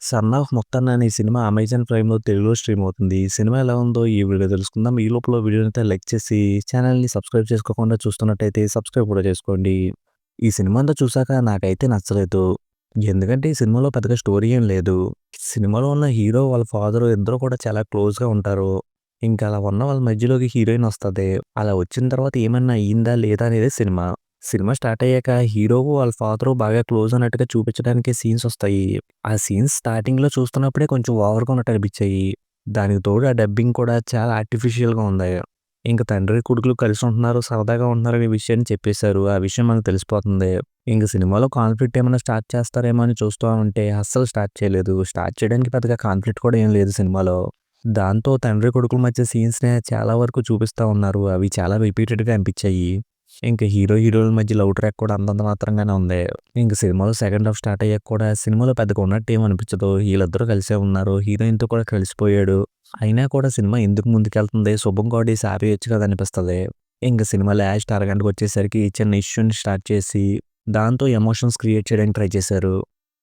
'Son of Muthanna' అనే cinema Amazon ప్రైమ్‌లో తెలుగులో stream అవుతుంది. ఈ సినిమా ఎలా ఉందో ఈ వీడియోలో తెలుసుకుందాం. ఈ లోపల వీడియోనైతే లైక్ చేసి ఛానల్‌ని సబ్స్క్రైబ్ చేసుకోకుండా చూస్తున్నట్టయితే సబ్స్క్రైబ్ కూడా చేసుకోండి. ఈ సినిమా అంతా చూసాక నాకైతే నచ్చలేదు. ఎందుకంటే ఈ సినిమాలో పెద్దగా స్టోరీ ఏం లేదు. సినిమాలో ఉన్న హీరో వాళ్ళ ఫాదరు ఇద్దరు కూడా చాలా క్లోజ్‌గా ఉంటారు. ఇంకా అలా ఉన్న వాళ్ళ మధ్యలోకి హీరోయిన్ వస్తది. అలా వచ్చిన తర్వాత ఏమన్నా అయిందా లేదా అనేది సినిమా. సినిమా స్టార్ట్ అయ్యాక హీరో వాళ్ళ ఫాదరు బాగా క్లోజ్ అన్నట్టుగా చూపించడానికి సీన్స్ వస్తాయి. ఆ సీన్స్ స్టార్టింగ్‌లో చూస్తున్నప్పుడే కొంచెం ఓవర్‌గా ఉన్నట్టు అనిపించాయి. దానికి తోడు ఆ డబ్బింగ్ కూడా చాలా ఆర్టిఫిషియల్‌గా ఉంది. ఇంక తండ్రి కొడుకులు కలిసి ఉంటున్నారు, సరదాగా ఉంటున్నారు అనే విషయాన్ని చెప్పేశారు. ఆ విషయం మనకు తెలిసిపోతుంది. ఇంక సినిమాలో కాన్ఫ్లిక్ట్ ఏమైనా స్టార్ట్ చేస్తారేమో అని చూస్తా ఉంటే అస్సలు స్టార్ట్ చేయలేదు. స్టార్ట్ చేయడానికి పెద్దగా కాన్ఫ్లిక్ట్ కూడా ఏం లేదు సినిమాలో. దాంతో తండ్రి కొడుకుల మధ్య సీన్స్‌నే చాలా వరకు చూపిస్తా ఉన్నారు. అవి చాలా రిపీటెడ్‌గా అనిపించాయి. ఇంక హీరో, హీరోయిన్ల మధ్య లవ్ ట్రాక్ కూడా అంతంత మాత్రంగానే ఉంది. ఇంక సినిమాలో సెకండ్ హాఫ్ స్టార్ట్ అయ్యాక కూడా సినిమాలో పెద్దగా ఉన్నట్టేం అనిపించదు. ఈళ్ళిద్దరూ కలిసే ఉన్నారు. హీరోయిన్‌తో కూడా కలిసిపోయాడు. అయినా కూడా సినిమా ఎందుకు ముందుకెళ్తుంది? శుభం కోటేసి ఆపేయొచ్చు కదా అనిపిస్తది. ఇంక సినిమా లాస్ట్ అరగంటకొచ్చేసరికి చిన్న ఇష్యూని స్టార్ట్ చేసి, దాంతో ఎమోషన్స్ క్రియేట్ చేయడానికి ట్రై చేశారు.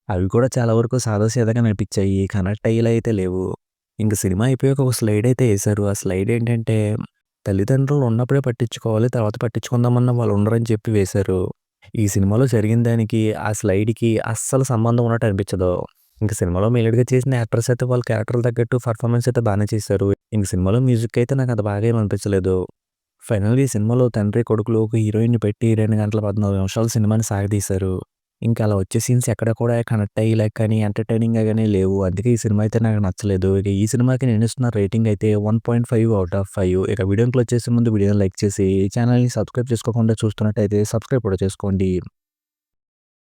అవి కూడా చాలా వరకు సాదాసీదాగా అనిపించాయి. కనెక్ట్ అయ్యేలా అయితే లేవు. ఇంక సినిమా అయిపోయాక ఒక స్లైడ్ అయితే ఏశారు. ఆ స్లైడ్ ఏంటంటే, తల్లిదండ్రులు ఉన్నప్పుడే పట్టించుకోవాలి. తర్వాత పట్టించుకుందామన్నా వాళ్ళు ఉండరని చెప్పి వేశారు. ఈ సినిమాలో జరిగిన దానికి, ఆ స్లైడ్‌కి అస్సలు సంబంధం ఉన్నట్టు అనిపించదు. ఇంక సినిమాలో మెయిన్‌గా చేసిన యాక్టర్స్ అయితే వాళ్ళ క్యారెక్టర్‌లు తగ్గట్టు పర్ఫార్మెన్స్ అయితే బానే చేశారు. ఇంక సినిమాలో మ్యూజిక్ అయితే నాకంత బాగా ఏమి అనిపించలేదు. ఫైనల్‌గా ఈ సినిమాలో తండ్రి, కొడుకులు ఒక హీరోయిన్‌ని పెట్టి 2 గంటల 14 నిమిషాలు సినిమాని సాగదీశారు. ఇంకా అలా వచ్చే సీన్స్ ఎక్కడ కూడా కనెక్ట్ అయ్యేలా కానీ, ఎంటర్‌టైనింగ్‌గా గాని లేవు. అందుకే ఈ సినిమా అయితే నాకు నచ్చలేదు. ఇక ఈ సినిమాకి నేనిస్తున్న రేటింగ్ అయితే 1.5 ఔట్ ఆఫ్ 5. ఇక వీడియోని క్లోజ్ చేసే ముందు వీడియోని లైక్ చేసి, ఛానల్‌ని సబ్స్క్రైబ్ చేసుకోకుండా చూస్తున్నట్టయితే సబ్స్క్రైబ్ కూడా చేసుకోండి.